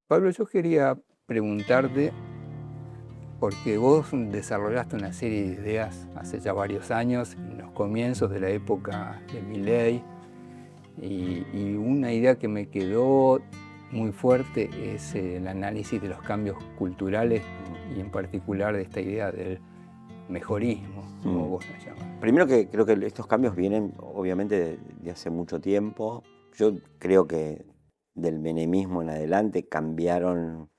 Pablo, yo quería preguntarte, porque vos desarrollaste una serie de ideas hace ya varios años, en los comienzos de la época de Milei, y una idea que me quedó muy fuerte es el análisis de los cambios culturales y en particular de esta idea del mejorismo, como Mm. vos la llamás. Primero que creo que estos cambios vienen obviamente de hace mucho tiempo. Yo creo que del menemismo en adelante cambiaron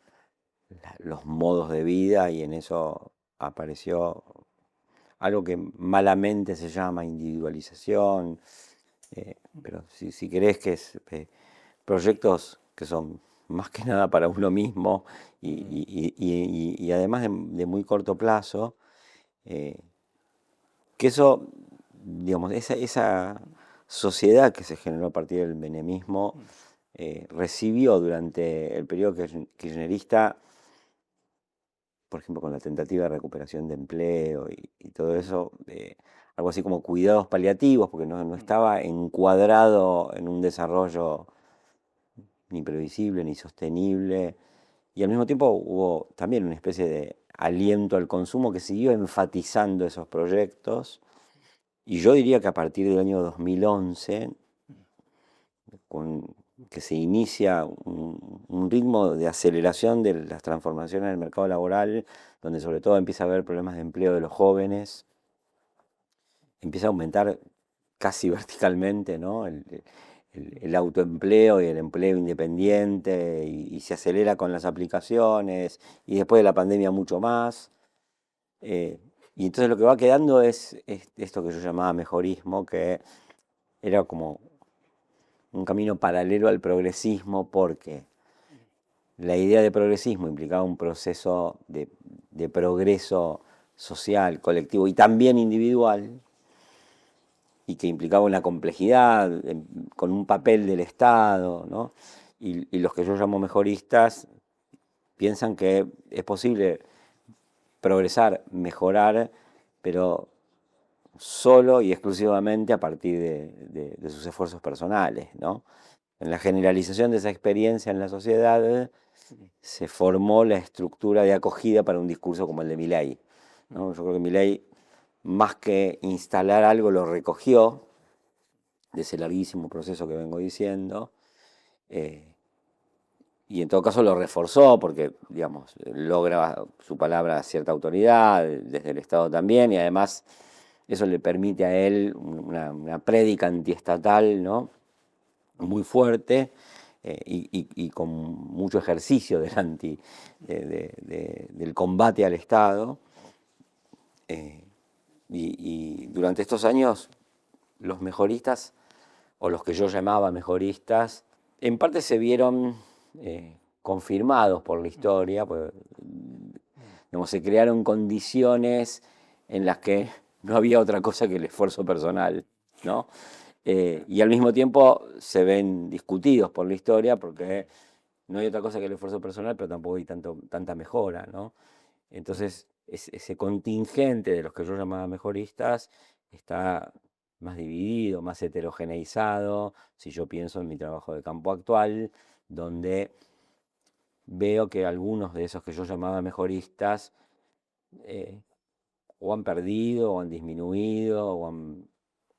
los modos de vida y en eso apareció algo que malamente se llama individualización, pero si querés que es proyectos que son más que nada para uno mismo y además de muy corto plazo, eh, que eso, digamos, esa sociedad que se generó a partir del menemismo recibió durante el periodo kirchnerista, por ejemplo, con la tentativa de recuperación de empleo y todo eso, algo así como cuidados paliativos, porque no estaba encuadrado en un desarrollo ni previsible ni sostenible. Y al mismo tiempo hubo también una especie de aliento al consumo que siguió enfatizando esos proyectos. Y yo diría que a partir del año 2011, con, que se inicia un ritmo de aceleración de las transformaciones en el mercado laboral, donde sobre todo empieza a haber problemas de empleo de los jóvenes, empieza a aumentar casi verticalmente, ¿no? El autoempleo y el empleo independiente, y se acelera con las aplicaciones, y después de la pandemia mucho más. Y entonces lo que va quedando es esto que yo llamaba mejorismo, que era como un camino paralelo al progresismo, porque la idea de progresismo implicaba un proceso de progreso social, colectivo y también individual, y que implicaba una complejidad con un papel del Estado, ¿no? Y los que yo llamo mejoristas piensan que es posible progresar, mejorar, pero solo y exclusivamente a partir de sus esfuerzos personales, ¿no? En la generalización de esa experiencia en la sociedad se formó la estructura de acogida para un discurso como el de Milei, ¿no? Yo creo que Milei, más que instalar algo, lo recogió de ese larguísimo proceso que vengo diciendo, eh, y en todo caso lo reforzó porque, digamos, logra su palabra cierta autoridad desde el Estado también, y además eso le permite a él una prédica antiestatal, ¿no? Muy fuerte, y con mucho ejercicio del combate al Estado. eh, y durante estos años los mejoristas, o los que yo llamaba mejoristas, en parte se vieron confirmados por la historia, pues, digamos, se crearon condiciones en las que no había otra cosa que el esfuerzo personal, ¿no? Y al mismo tiempo se ven discutidos por la historia porque no hay otra cosa que el esfuerzo personal, pero tampoco hay tanta mejora, ¿no? Entonces, ese contingente de los que yo llamaba mejoristas está más dividido, más heterogeneizado, si yo pienso en mi trabajo de campo actual, donde veo que algunos de esos que yo llamaba mejoristas eh, o han perdido, o han disminuido, o han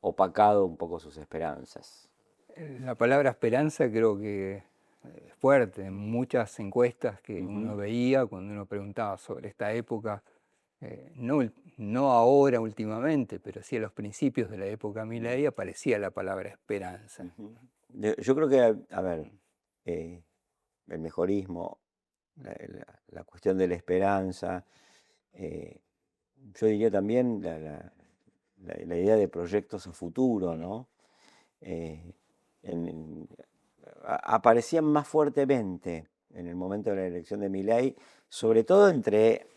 opacado un poco sus esperanzas. La palabra esperanza creo que es fuerte. En muchas encuestas que Ujú. uno veía cuando uno preguntaba sobre esta época, no ahora últimamente, pero sí a los principios de la época Milei aparecía la palabra esperanza. Ujú. Yo creo que, a ver, eh, el mejorismo, la cuestión de la esperanza, eh, yo diría también la idea de proyectos a futuro, ¿no? Eh, en- en- Aparecían más fuertemente en el momento de la elección de Milei, sobre todo entre,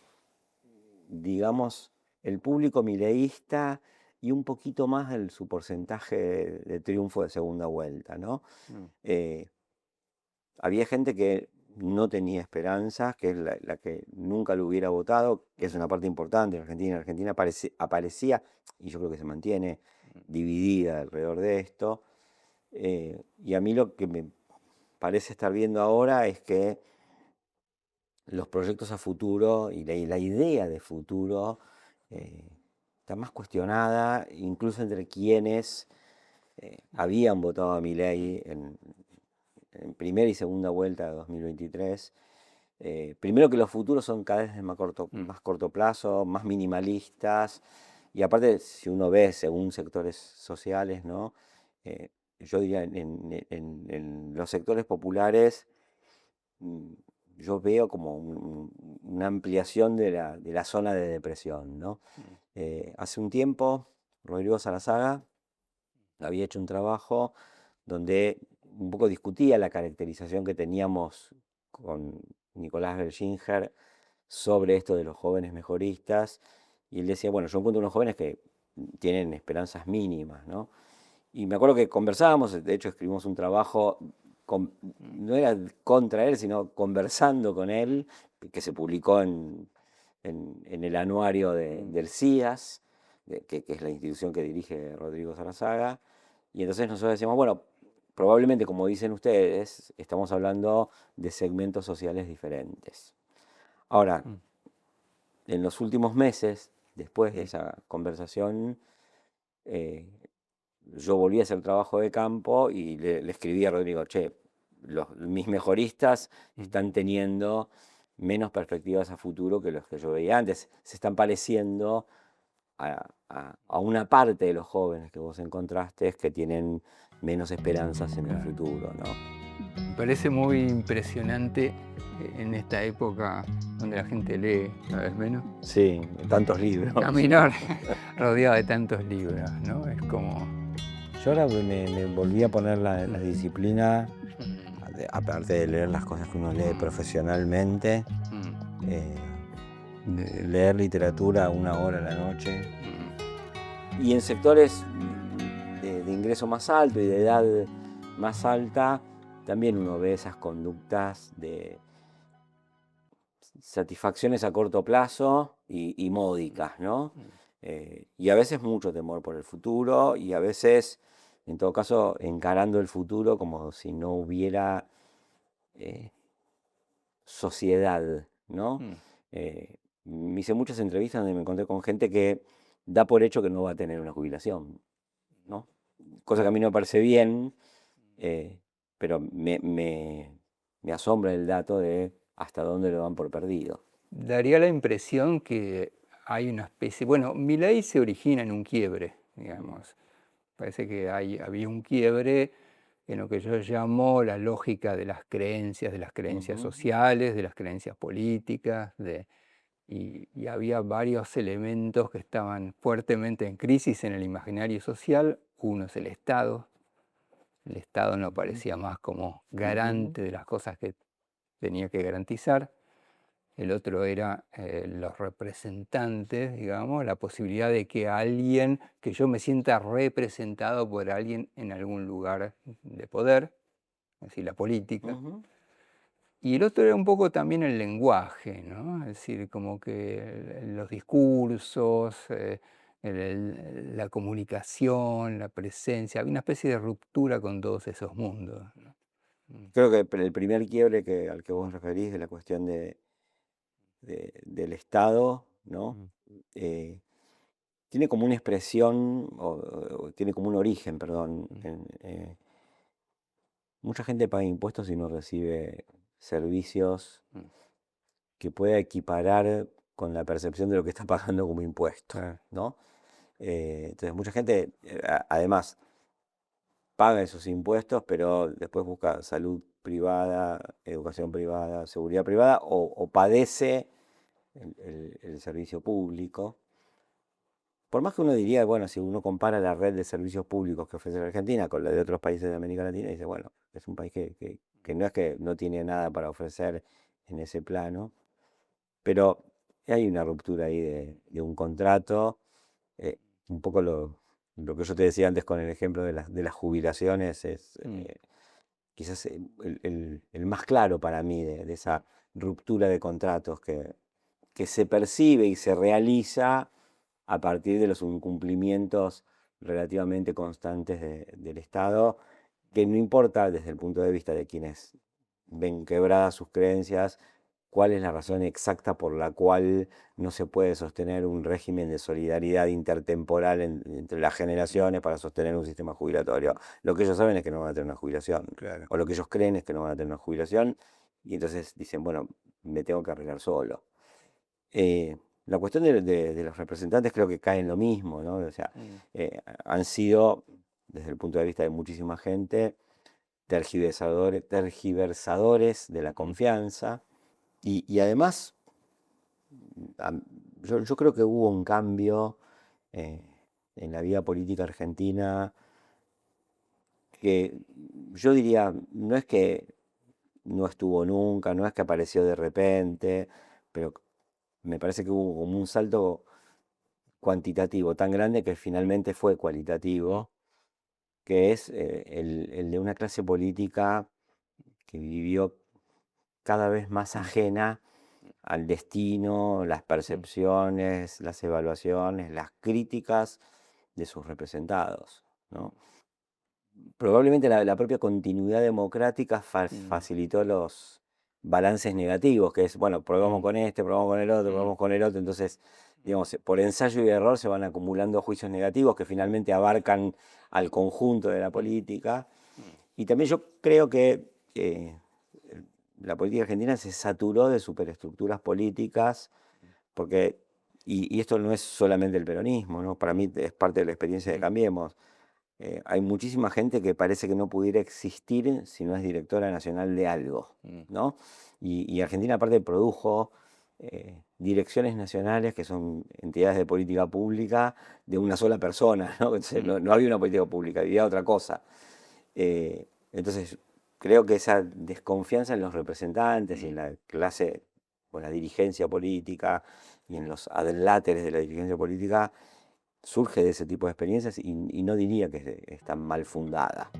digamos, el público mileísta y un poquito más su porcentaje de triunfo de segunda vuelta, ¿no? Eh, Había gente que no tenía esperanzas, que es la que nunca lo hubiera votado, que es una parte importante en Argentina. Argentina aparecía, y yo creo que se mantiene dividida alrededor de esto. Y a mí lo que me parece estar viendo ahora es que los proyectos a futuro y la idea de futuro está más cuestionada, incluso entre quienes habían votado a Milei en primera y segunda vuelta de 2023. Primero que los futuros son cada vez de más corto plazo, más minimalistas, y aparte, si uno ve según sectores sociales, ¿no? Yo diría en los sectores populares, mm, yo veo como una ampliación de la zona de depresión, ¿no? Hace un tiempo, Rodrigo Sarazaga había hecho un trabajo donde un poco discutía la caracterización que teníamos con Nicolás Gerginger sobre esto de los jóvenes mejoristas, y él decía, bueno, yo encuentro unos jóvenes que tienen esperanzas mínimas, ¿no? Y me acuerdo que conversábamos, de hecho escribimos un trabajo, no era contra él, sino conversando con él, que se publicó en el anuario del CIAS, que es la institución que dirige Rodrigo Sarazaga, y entonces nosotros decíamos, bueno, probablemente, como dicen ustedes, estamos hablando de segmentos sociales diferentes. Ahora, en los últimos meses, después de esa conversación, yo volví a hacer trabajo de campo y le escribí a Rodrigo, che, mis mejoristas están teniendo menos perspectivas a futuro que los que yo veía antes. Se están pareciendo a una parte de los jóvenes que vos encontraste que tienen menos esperanzas en el futuro, ¿no? Me parece muy impresionante en esta época donde la gente lee cada vez menos. Sí, tantos libros. Caminar rodeado de tantos libros, ¿no? Es como... Yo ahora me volví a poner la disciplina, aparte de leer las cosas que uno lee profesionalmente, de leer literatura 1 hora a la noche. Y en sectores de ingreso más alto y de edad más alta, también uno ve esas conductas de satisfacciones a corto plazo y módicas, ¿no? Y a veces mucho temor por el futuro y a veces, en todo caso, encarando el futuro como si no hubiera sociedad, ¿no? Me hice muchas entrevistas donde me encontré con gente que da por hecho que no va a tener una jubilación, ¿no? Cosa que a mí no me parece bien, pero me asombra el dato de hasta dónde lo dan por perdido. Daría la impresión que hay una especie... Bueno, Milei se origina en un quiebre, digamos. Parece que había un quiebre en lo que yo llamo la lógica de las creencias sociales, de las creencias políticas, y había varios elementos que estaban fuertemente en crisis en el imaginario social. Uno es el Estado. El Estado no parecía más como garante de las cosas que tenía que garantizar. El otro era los representantes, digamos, la posibilidad de que que yo me sienta representado por alguien en algún lugar de poder, es decir, la política. Y el otro era un poco también el lenguaje, ¿no? Es decir, como que los discursos, la comunicación, la presencia, había una especie de ruptura con todos esos mundos, ¿no? Creo que el primer quiebre al que vos referís de la cuestión del Estado, ¿no? Tiene como una expresión, o tiene como un origen, perdón. Mucha gente paga impuestos y no recibe servicios que pueda equiparar con la percepción de lo que está pagando como impuesto, ¿no? Entonces mucha gente, además, paga esos impuestos, pero después busca salud privada, educación privada, seguridad privada, o padece el servicio público. Por más que uno diría, bueno, si uno compara la red de servicios públicos que ofrece la Argentina con la de otros países de América Latina, dice, bueno, es un país que no es que no tiene nada para ofrecer en ese plano, pero hay una ruptura ahí de un contrato, un poco lo que yo te decía antes con el ejemplo de las jubilaciones es quizás el más claro para mí de esa ruptura de contratos que se percibe y se realiza a partir de los incumplimientos relativamente constantes del Estado, que no importa desde el punto de vista de quienes ven quebradas sus creencias, cuál es la razón exacta por la cual no se puede sostener un régimen de solidaridad intertemporal entre las generaciones para sostener un sistema jubilatorio. Lo que ellos saben es que no van a tener una jubilación, Claro. o lo que ellos creen es que no van a tener una jubilación, y entonces dicen, bueno, me tengo que arreglar solo. La cuestión de los representantes creo que cae en lo mismo, ¿no? O sea, han sido, desde el punto de vista de muchísima gente, tergiversadores de la confianza, y además yo creo que hubo un cambio eh, en la vida política argentina que yo diría, no es que no estuvo nunca, no es que apareció de repente, pero me parece que hubo como un salto cuantitativo tan grande que finalmente fue cualitativo, que es el de una clase política que vivió cada vez más ajena al destino, las percepciones, las evaluaciones, las críticas de sus representados, ¿no? Probablemente la propia continuidad democrática facilitó los balances negativos, que es, bueno, probamos con este, probamos con el otro, probamos con el otro, entonces, digamos, por ensayo y error se van acumulando juicios negativos que finalmente abarcan al conjunto de la política. Y también yo creo que la política argentina se saturó de superestructuras políticas, porque, y esto no es solamente el peronismo, ¿no? Para mí es parte de la experiencia de Cambiemos. Hay muchísima gente que parece que no pudiera existir si no es directora nacional de algo, ¿no? Y Argentina aparte produjo direcciones nacionales que son entidades de política pública de una sola persona, ¿no? Entonces, no había una política pública, había otra cosa. Entonces, creo que esa desconfianza en los representantes y en la clase o la dirigencia política y en los adláteres de la dirigencia política surge de ese tipo de experiencias y no diría que está mal fundada.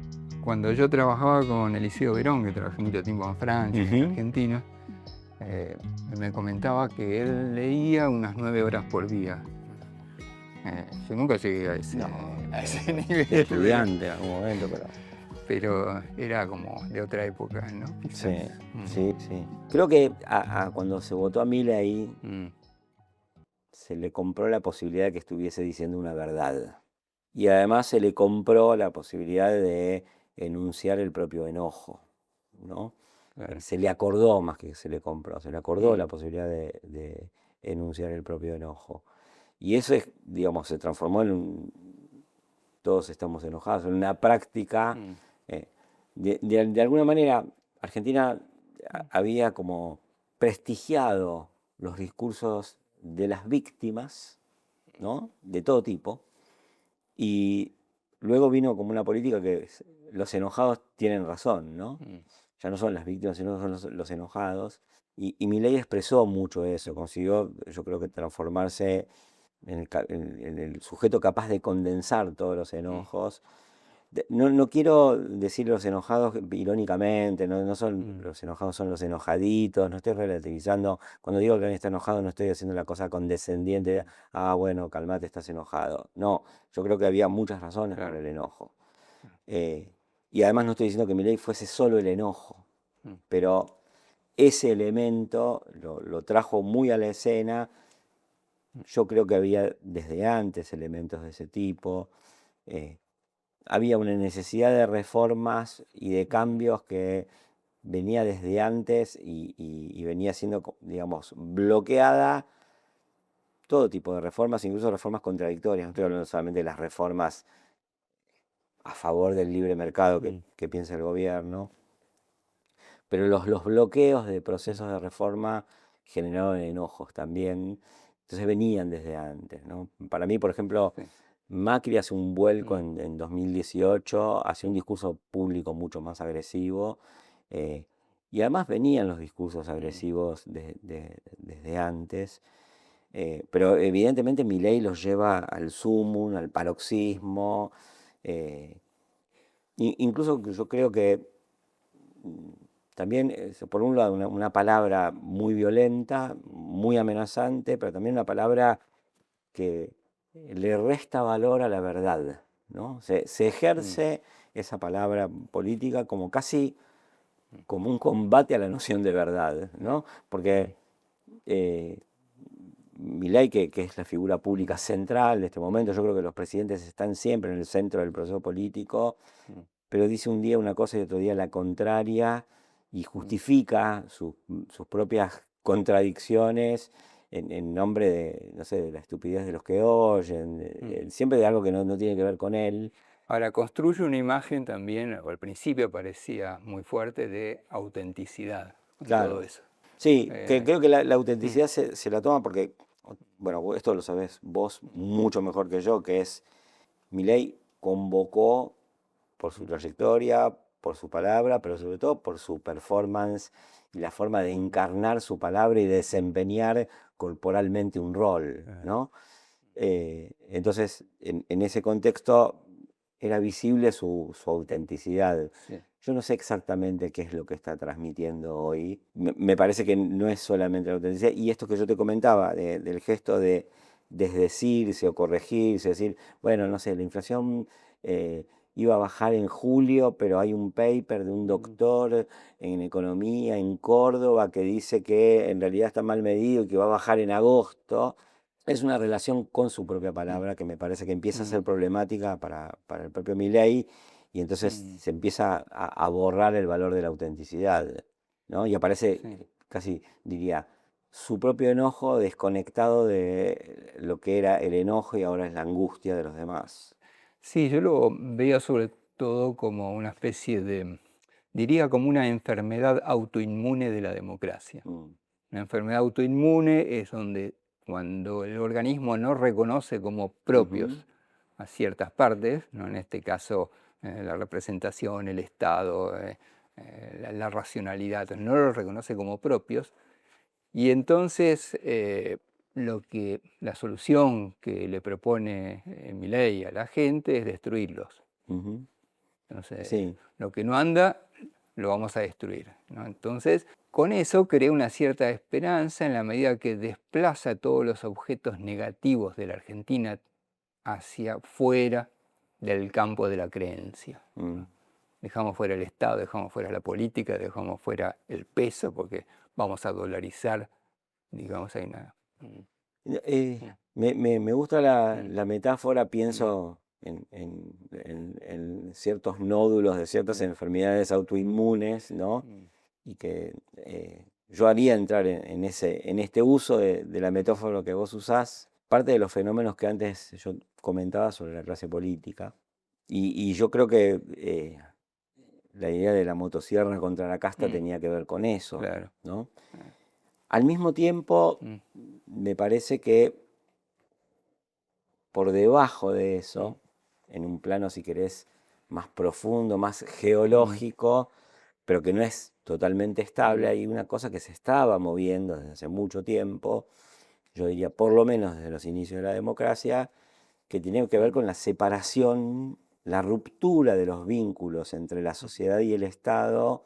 Cuando yo trabajaba con Eliseo Verón, que trabajé mucho tiempo en Francia, en Argentina, me comentaba que él leía unas 9 horas por día. Yo nunca llegué a ese nivel. Estudiante en algún momento, pero era como de otra época, ¿no? Sí. Creo que cuando se votó a Milei se le compró la posibilidad de que estuviese diciendo una verdad. Y además se le compró la posibilidad de enunciar el propio enojo, ¿no? Claro. Se le acordó más que se le compró, se le acordó la posibilidad de enunciar el propio enojo. Y eso es, digamos, se transformó en todos estamos enojados, en una práctica. De alguna manera, Argentina había como prestigiado los discursos de las víctimas, ¿no? De todo tipo. Y luego vino como una política que los enojados tienen razón, ¿no? Ya no son las víctimas, sino son los enojados. Y Milei expresó mucho eso, consiguió, yo creo que transformarse en el sujeto capaz de condensar todos los enojos. No quiero decir los enojados irónicamente, no son los enojados, son los enojaditos, no estoy relativizando. Cuando digo que alguien está enojado no estoy haciendo la cosa condescendiente de, bueno, calmate, estás enojado. No, yo creo que había muchas razones para el enojo. Y además no estoy diciendo que Milei fuese solo el enojo, pero ese elemento lo trajo muy a la escena. Yo creo que había desde antes elementos de ese tipo. Había una necesidad de reformas y de cambios que venía desde antes y venía siendo, digamos, bloqueada todo tipo de reformas, incluso reformas contradictorias. No estoy hablando solamente de las reformas a favor del libre mercado que piensa el gobierno, pero los bloqueos de procesos de reforma generaron enojos también. Entonces venían desde antes, ¿no? Para mí, por ejemplo, Macri hace un vuelco en 2018 hacia un discurso público mucho más agresivo, y además venían los discursos agresivos desde antes, pero evidentemente Milei los lleva al sumum, al paroxismo, incluso yo creo que también, por un lado, una palabra muy violenta, muy amenazante, pero también una palabra que le resta valor a la verdad, ¿no? Se ejerce esa palabra política como casi como un combate a la noción de verdad, ¿no? Porque Milei, que es la figura pública central de este momento, yo creo que los presidentes están siempre en el centro del proceso político, pero dice un día una cosa y otro día la contraria, y justifica sus propias contradicciones en nombre de, no sé, de la estupidez de los que oyen, siempre de algo que no tiene que ver con él. Ahora, construye una imagen también, o al principio parecía muy fuerte, de autenticidad con Claro. todo eso. Sí, que creo que la autenticidad se la toma porque, bueno, esto lo sabés vos mucho mejor que yo, que es Milei convocó por su trayectoria, por su palabra, pero sobre todo por su performance y la forma de encarnar su palabra y de desempeñar corporalmente un rol, ¿no? Entonces, en ese contexto era visible su autenticidad. Sí. Yo no sé exactamente qué es lo que está transmitiendo hoy. Me parece que no es solamente la autenticidad. Y esto que yo te comentaba, del gesto de desdecirse o corregirse, decir, bueno, no sé, la inflación iba a bajar en julio, pero hay un paper de un doctor en economía en Córdoba que dice que en realidad está mal medido y que va a bajar en agosto. Es una relación con su propia palabra que me parece que empieza a ser problemática para el propio Milei, y entonces se empieza a borrar el valor de la autenticidad, ¿no? Y aparece, casi diría, su propio enojo desconectado de lo que era el enojo y ahora es la angustia de los demás. Sí, yo lo veía sobre todo como una especie de, diría como una enfermedad autoinmune de la democracia. Una enfermedad autoinmune es donde cuando el organismo no reconoce como propios a ciertas partes, ¿no? En este caso la representación, el Estado, la racionalidad, no lo reconoce como propios, y entonces la solución que le propone Milei a la gente es destruirlos. Entonces, Sí. lo que no anda, lo vamos a destruir, ¿no? Entonces, con eso crea una cierta esperanza en la medida que desplaza todos los objetos negativos de la Argentina hacia fuera del campo de la creencia, ¿no? Dejamos fuera el Estado, dejamos fuera la política, dejamos fuera el peso, porque vamos a dolarizar, digamos, hay una... Me gusta la metáfora, pienso en ciertos nódulos de ciertas enfermedades autoinmunes, ¿no? Y que yo haría entrar en este uso de la metáfora que vos usás, parte de los fenómenos que antes yo comentaba sobre la clase política. Y yo creo que la idea de la motosierra contra la casta tenía que ver con eso, Claro. ¿no? Al mismo tiempo, me parece que por debajo de eso, en un plano, si querés, más profundo, más geológico, pero que no es totalmente estable, hay una cosa que se estaba moviendo desde hace mucho tiempo, yo diría por lo menos desde los inicios de la democracia, que tiene que ver con la separación, la ruptura de los vínculos entre la sociedad y el Estado,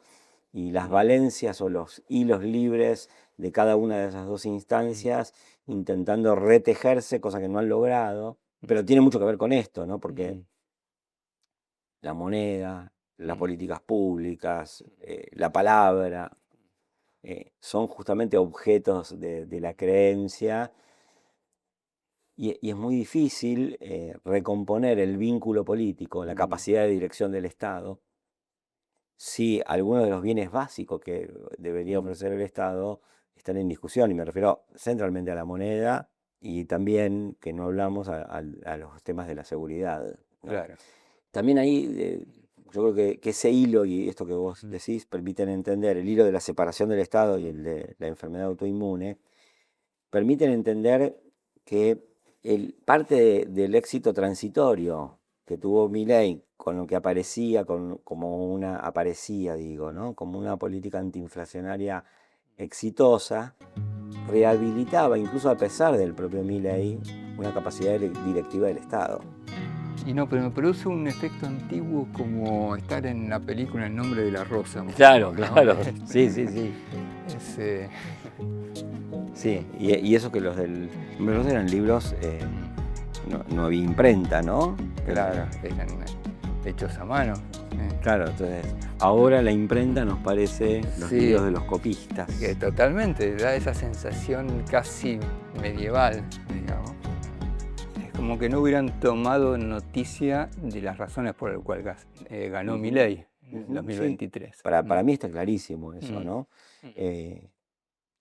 y las valencias o los hilos libres de cada una de esas dos instancias, intentando retejerse, cosa que no han logrado, pero tiene mucho que ver con esto, ¿no? Porque la moneda, las políticas públicas, la palabra, son justamente objetos de la creencia, y es muy difícil recomponer el vínculo político, la capacidad de dirección del Estado, si algunos de los bienes básicos que debería ofrecer el Estado están en discusión, y me refiero centralmente a la moneda, y también, que no hablamos, a los temas de la seguridad, ¿no? Claro. También ahí yo creo que ese hilo, y esto que vos decís, permiten entender, el hilo de la separación del Estado y el de la enfermedad autoinmune, permiten entender que parte del éxito transitorio que tuvo Milei con lo que aparecía, ¿no? Como una política antiinflacionaria exitosa, rehabilitaba, incluso a pesar del propio Milei, una capacidad directiva del Estado. Y no, pero me produce un efecto antiguo como estar en la película El nombre de la rosa. Claro, ¿no? claro. Sí. Sí, y eso que los del nombre de la rosa eran libros, no había imprenta, ¿no? Claro, hechos a mano. Claro, entonces ahora la imprenta nos parece los Sí. libros de los copistas. Que totalmente da esa sensación casi medieval, digamos. Es como que no hubieran tomado noticia de las razones por las cuales ganó Milei en el Sí. 2023. Para mí está clarísimo eso, ¿no?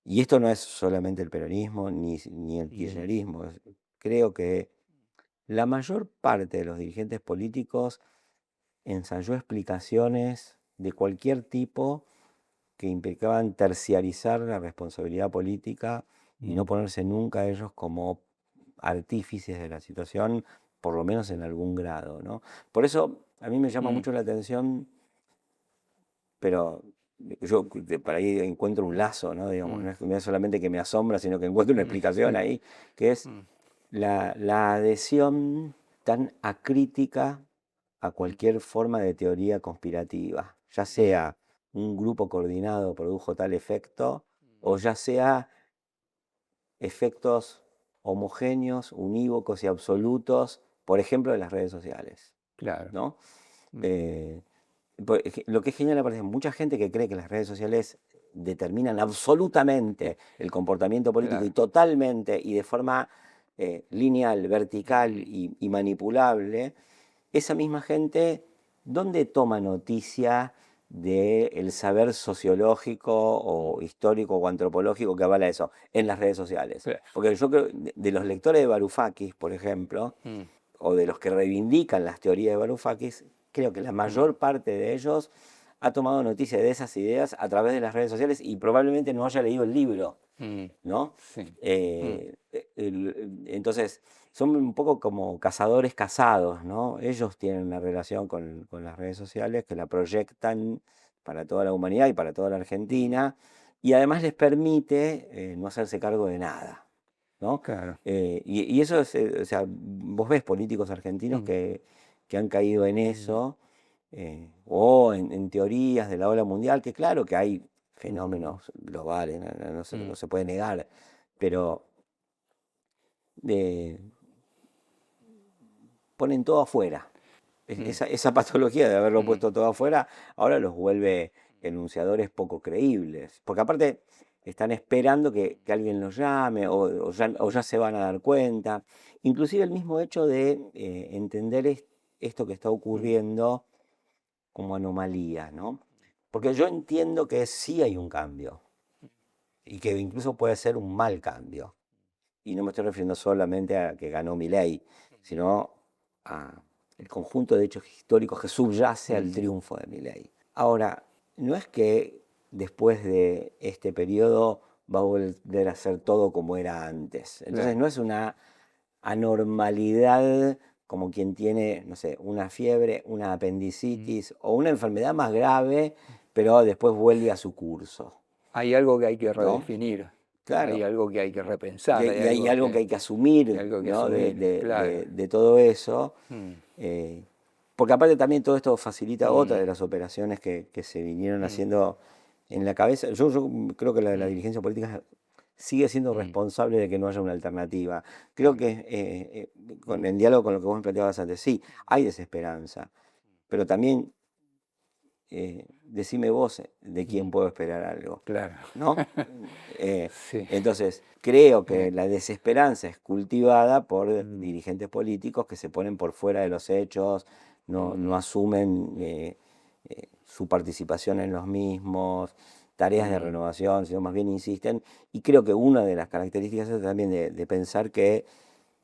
Y esto no es solamente el peronismo ni el kirchnerismo. Creo que la mayor parte de los dirigentes políticos ensayó explicaciones de cualquier tipo que implicaban terciarizar la responsabilidad política y no ponerse nunca ellos como artífices de la situación, por lo menos en algún grado, ¿no? Por eso a mí me llama mucho la atención, pero yo para ahí encuentro un lazo, ¿no? Digamos, no es solamente que me asombra, sino que encuentro una explicación ahí, que es la adhesión tan acrítica a cualquier forma de teoría conspirativa, ya sea un grupo coordinado produjo tal efecto, o ya sea efectos homogéneos, unívocos y absolutos, por ejemplo, de las redes sociales, Claro. ¿no? Lo que es genial aparece mucha gente que cree que las redes sociales determinan absolutamente el comportamiento político y totalmente y de forma lineal, vertical y manipulable. Esa misma gente, ¿dónde toma noticia del saber sociológico o histórico o antropológico que avala eso? En las redes sociales. Sí. Porque yo creo, de los lectores de Varoufakis, por ejemplo, o de los que reivindican las teorías de Varoufakis, creo que la mayor parte de ellos ha tomado noticia de esas ideas a través de las redes sociales y probablemente no haya leído el libro, ¿no? Sí. Entonces, son un poco como cazadores cazados, ¿no? Ellos tienen una relación con las redes sociales que la proyectan para toda la humanidad y para toda la Argentina, y además les permite no hacerse cargo de nada, ¿no? Claro. Y eso es, o sea, vos ves políticos argentinos que han caído en eso, o en teorías de la ola mundial, que claro que hay fenómenos globales, no se puede negar, pero ponen todo afuera. Esa patología de haberlo puesto todo afuera ahora los vuelve enunciadores poco creíbles, porque aparte están esperando que alguien los llame o ya se van a dar cuenta. Inclusive el mismo hecho de entender esto que está ocurriendo como anomalía, ¿no? Porque yo entiendo que sí hay un cambio y que incluso puede ser un mal cambio. Y no me estoy refiriendo solamente a que ganó Milei, sino a el conjunto de hechos históricos que subyace al triunfo de Milei. Ahora, no es que después de este periodo va a volver a ser todo como era antes. Entonces no es una anormalidad como quien tiene, no sé, una fiebre, una apendicitis o una enfermedad más grave, pero después vuelve a su curso. Hay algo que hay que redefinir. Claro. Hay algo que hay que repensar. Y hay algo que hay que asumir, ¿no? claro. de todo eso. Porque aparte también todo esto facilita otra de las operaciones que se vinieron haciendo en la cabeza. Yo creo que la dirigencia política sigue siendo responsable de que no haya una alternativa. Creo que en diálogo con lo que vos me planteabas antes, sí, hay desesperanza, pero también decime vos de quién puedo esperar algo. Claro. ¿No? Sí. Entonces, creo que la desesperanza es cultivada por dirigentes políticos que se ponen por fuera de los hechos, no asumen su participación en los mismos, tareas de renovación, sino más bien insisten. Y creo que una de las características es también de pensar que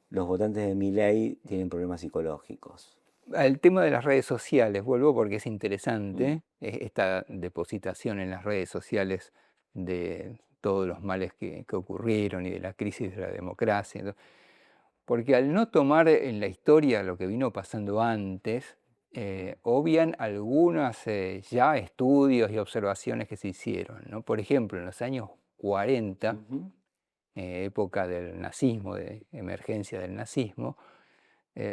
los votantes de Milei tienen problemas psicológicos. Al tema de las redes sociales, vuelvo porque es interesante esta depositación en las redes sociales de todos los males que ocurrieron y de la crisis de la democracia. Porque al no tomar en la historia lo que vino pasando antes, obvian algunos ya estudios y observaciones que se hicieron, ¿no? Por ejemplo, en los años 40, época del nazismo, de emergencia del nazismo,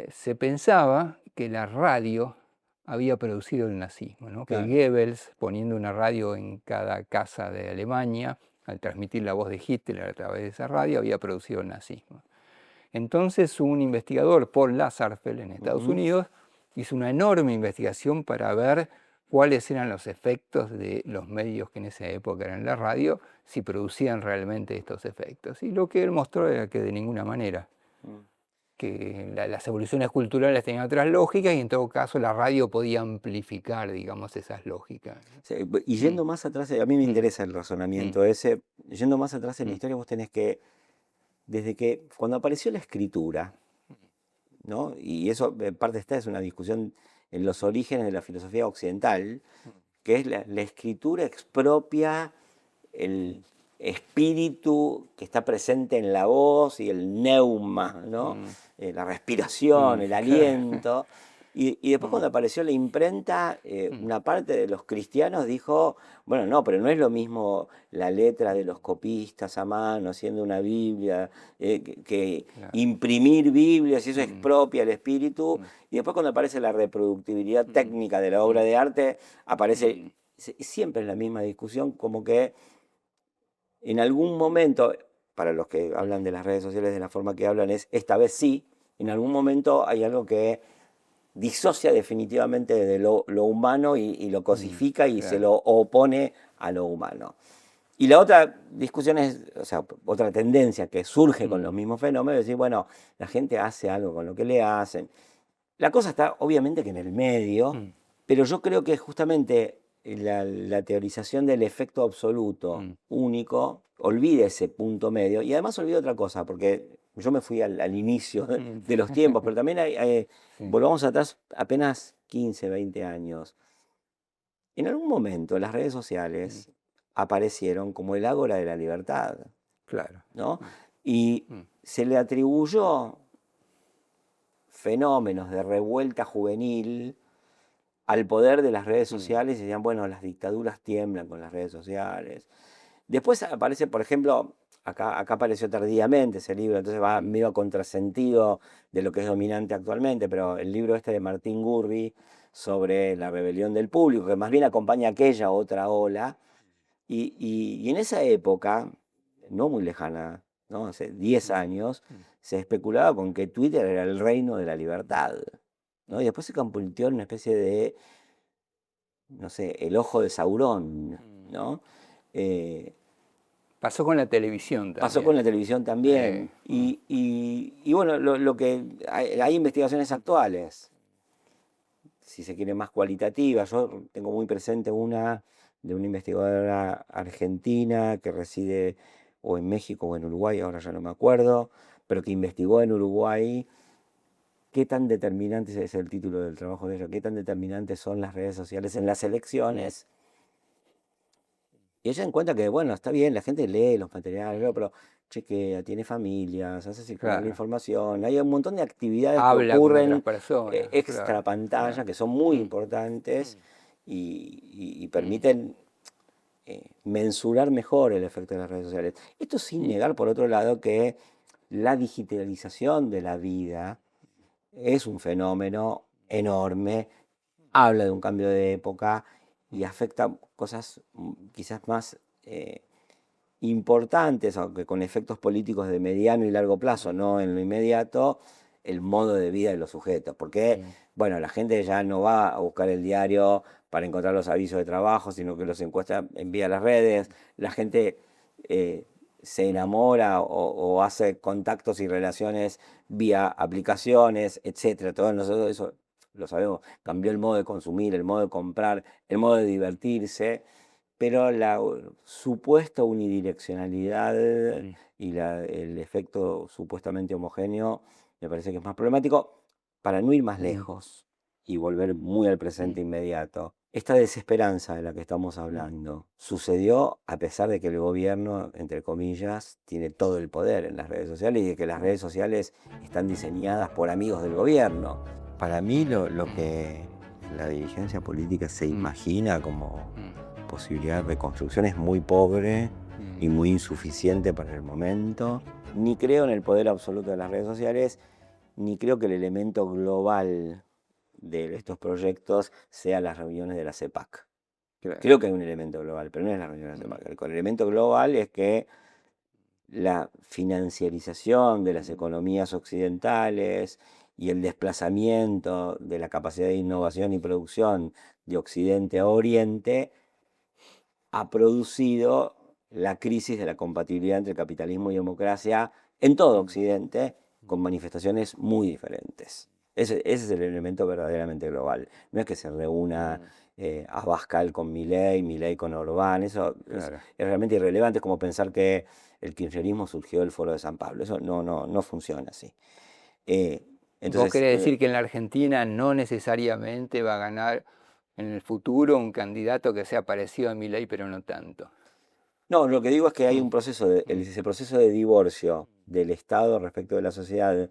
se pensaba que la radio había producido el nazismo, ¿no? Claro. Que Goebbels, poniendo una radio en cada casa de Alemania, al transmitir la voz de Hitler a través de esa radio, había producido el nazismo. Entonces un investigador, Paul Lasarfeld, en Estados Unidos, hizo una enorme investigación para ver cuáles eran los efectos de los medios que en esa época eran la radio, si producían realmente estos efectos. Y lo que él mostró era que de ninguna manera, que las evoluciones culturales tenían otras lógicas y en todo caso la radio podía amplificar, digamos, esas lógicas. Sí, y yendo más atrás, a mí me interesa el razonamiento ese, yendo más atrás en la historia vos tenés que, desde que, cuando apareció la escritura, ¿no? Y eso, en parte esta es una discusión en los orígenes de la filosofía occidental, que es la escritura expropia el espíritu que está presente en la voz y el neuma, ¿no? La respiración, el aliento. Y después cuando apareció la imprenta, una parte de los cristianos dijo, bueno, no, pero no es lo mismo la letra de los copistas a mano, haciendo una Biblia, que imprimir Biblias, y eso expropia el espíritu. Y después cuando aparece la reproductibilidad técnica de la obra de arte, aparece siempre en la misma discusión, como que en algún momento, para los que hablan de las redes sociales de la forma que hablan, es esta vez sí, en algún momento hay algo que disocia definitivamente de lo humano y lo cosifica y se lo opone a lo humano. Y la otra discusión es, o sea, otra tendencia que surge con los mismos fenómenos, es decir, bueno, la gente hace algo con lo que le hacen. La cosa está obviamente que en el medio, pero yo creo que justamente la teorización del efecto absoluto único olvida ese punto medio y además olvida otra cosa, porque yo me fui al inicio de los tiempos, pero también volvamos atrás apenas 15, 20 años. En algún momento las redes sociales aparecieron como el ágora de la libertad. Claro. ¿No? Y se le atribuyó fenómenos de revuelta juvenil al poder de las redes sociales y decían, bueno, las dictaduras tiemblan con las redes sociales. Después aparece, por ejemplo, acá apareció tardíamente ese libro, entonces va medio a contrasentido de lo que es dominante actualmente, pero el libro este de Martín Gurri sobre la rebelión del público, que más bien acompaña aquella otra ola, y en esa época, no muy lejana, ¿no? Hace 10 años, se especulaba con que Twitter era el reino de la libertad, ¿no? Y después se convirtió en una especie de, no sé, el ojo de Saurón, ¿no? Pasó con la televisión también. Pasó con la televisión también. Y bueno, lo que hay investigaciones actuales, si se quiere más cualitativas. Yo tengo muy presente una de una investigadora argentina que reside o en México o en Uruguay, ahora ya no me acuerdo, pero que investigó en Uruguay qué tan determinantes, ese es el título del trabajo de ella, qué tan determinantes son las redes sociales en las elecciones. Y ella encuentra que, bueno, está bien, la gente lee los materiales, pero chequea, tiene familias, hace circular la información, hay un montón de actividades que ocurren extra pantalla, que son muy importantes y permiten mensurar mejor el efecto de las redes sociales. Esto sin negar, por otro lado, que la digitalización de la vida es un fenómeno enorme, habla de un cambio de época y afecta cosas quizás más importantes, aunque con efectos políticos de mediano y largo plazo, no en lo inmediato, el modo de vida de los sujetos. Porque, bueno, la gente ya no va a buscar el diario para encontrar los avisos de trabajo, sino que los encuesta vía las redes. La gente se enamora o hace contactos y relaciones vía aplicaciones, etc. Todo nosotros eso lo sabemos. Cambió el modo de consumir, el modo de comprar, el modo de divertirse. Pero la supuesta unidireccionalidad y el efecto supuestamente homogéneo me parece que es más problemático. Para no ir más lejos y volver muy al presente inmediato, esta desesperanza de la que estamos hablando sucedió a pesar de que el gobierno, entre comillas, tiene todo el poder en las redes sociales y de que las redes sociales están diseñadas por amigos del gobierno. Para mí lo que la dirigencia política se imagina como posibilidad de reconstrucción es muy pobre y muy insuficiente para el momento. Ni creo en el poder absoluto de las redes sociales, ni creo que el elemento global de estos proyectos sea las reuniones de la CEPAC. Claro. Creo que hay un elemento global, pero no es la reunión de la CEPAC. El elemento global es que la financiarización de las economías occidentales y el desplazamiento de la capacidad de innovación y producción de Occidente a Oriente ha producido la crisis de la compatibilidad entre capitalismo y democracia en todo Occidente, con manifestaciones muy diferentes. Ese es el elemento verdaderamente global. No es que se reúna Abascal con Milei con Orbán. Eso Claro. es realmente irrelevante. Es como pensar que el kirchnerismo surgió del Foro de San Pablo. Eso no funciona así. ¿Vos Entonces, querés decir que en la Argentina no necesariamente va a ganar en el futuro un candidato que sea parecido a Milei, pero no tanto? no, lo que digo es que hay un proceso, Mm. ese proceso de divorcio del Estado respecto de la sociedad,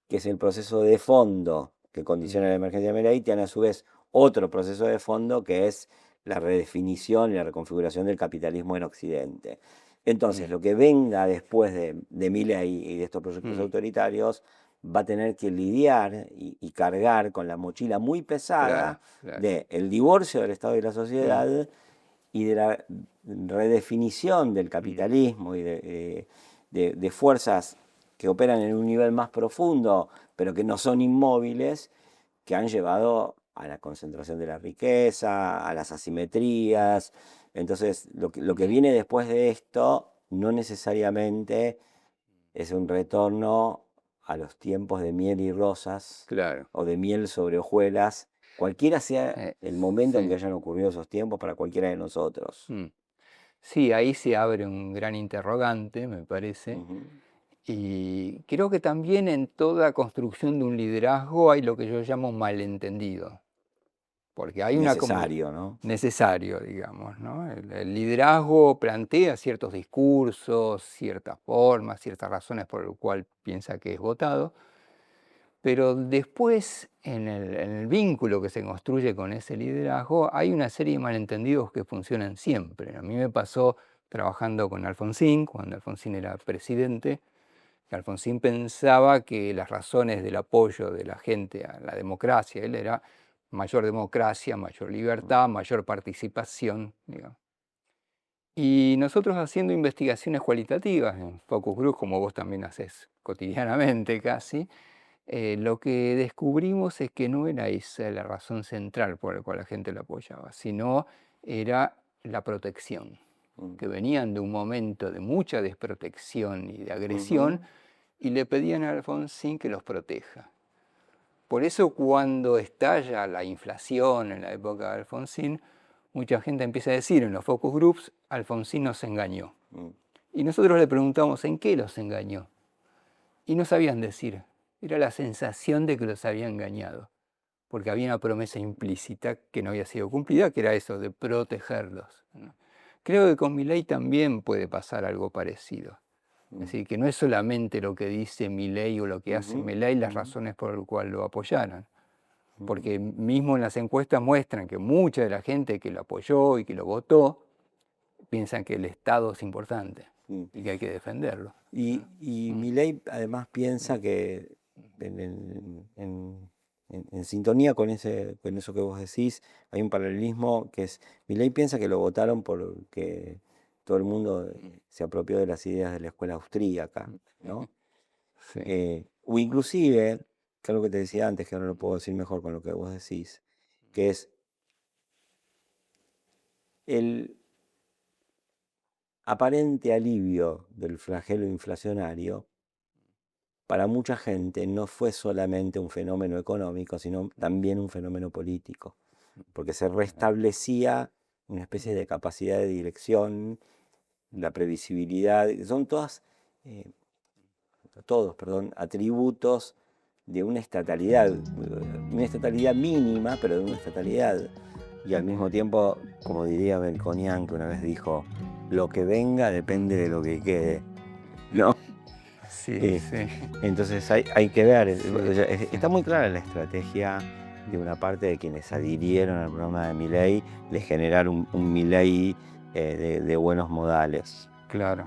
que es el proceso de fondo que condiciona la emergencia de Milei, tiene a su vez otro proceso de fondo que es la redefinición y la reconfiguración del capitalismo en Occidente. Entonces, lo que venga después de Milei y de estos proyectos autoritarios va a tener que lidiar y cargar con la mochila muy pesada Claro. del divorcio del Estado y la Mm. sociedad y de la redefinición del capitalismo y de fuerzas que operan en un nivel más profundo, pero que no son inmóviles, que han llevado a la concentración de la riqueza, a las asimetrías. Entonces, lo que viene después de esto no necesariamente es un retorno a los tiempos de miel y rosas Claro. o de miel sobre hojuelas, cualquiera sea el momento en Sí. que hayan ocurrido esos tiempos para cualquiera de nosotros. Mm. Sí, ahí se abre un gran interrogante, me parece. Ujú. Y creo que también en toda construcción de un liderazgo hay lo que yo llamo malentendido, porque hay una Necesario, ¿no? necesario, digamos, ¿no? El liderazgo plantea ciertos discursos, ciertas formas, ciertas razones por las cuales piensa que es votado, pero después en el vínculo que se construye con ese liderazgo hay una serie de malentendidos que funcionan siempre. A mí me pasó trabajando con Alfonsín, cuando Alfonsín era presidente, que Alfonsín pensaba que las razones del apoyo de la gente a la democracia, él era mayor democracia, mayor libertad, mayor participación, digamos. Y nosotros haciendo investigaciones cualitativas en Focus Group, como vos también haces cotidianamente casi, lo que descubrimos es que no era esa la razón central por la cual la gente lo apoyaba, sino era la protección, que venían de un momento de mucha desprotección y de agresión, y le pedían a Alfonsín que los proteja. Por eso cuando estalla la inflación en la época de Alfonsín, mucha gente empieza a decir en los focus groups, Alfonsín nos engañó. Y nosotros le preguntamos, ¿en qué los engañó? Y no sabían decir. Era la sensación de que los había engañado, porque había una promesa implícita que no había sido cumplida, que era eso, de protegerlos, ¿no? Creo que con Milei también puede pasar algo parecido. Es decir, que no es solamente lo que dice Milei o lo que hace Milei las razones por las cuales lo apoyaron. Porque mismo en las encuestas muestran que mucha de la gente que lo apoyó y que lo votó piensan que el Estado es importante y que hay que defenderlo. Y Milei además piensa que en sintonía con eso que vos decís, hay un paralelismo que es, Milei piensa que lo votaron porque todo el mundo se apropió de las ideas de la escuela austríaca, ¿no? Sí. O inclusive, que es lo que te decía antes, que ahora lo puedo decir mejor con lo que vos decís, que es el aparente alivio del flagelo inflacionario para mucha gente no fue solamente un fenómeno económico, sino también un fenómeno político, porque se restablecía una especie de capacidad de dirección, la previsibilidad, son todos, atributos de una estatalidad mínima, pero de una estatalidad. Y al mismo tiempo, como diría Melconian, que una vez dijo, lo que venga depende de lo que quede, ¿no? Sí. Entonces hay que ver, está muy clara la estrategia de una parte de quienes adhirieron al programa de Milei de generar un Milei de buenos modales. Claro.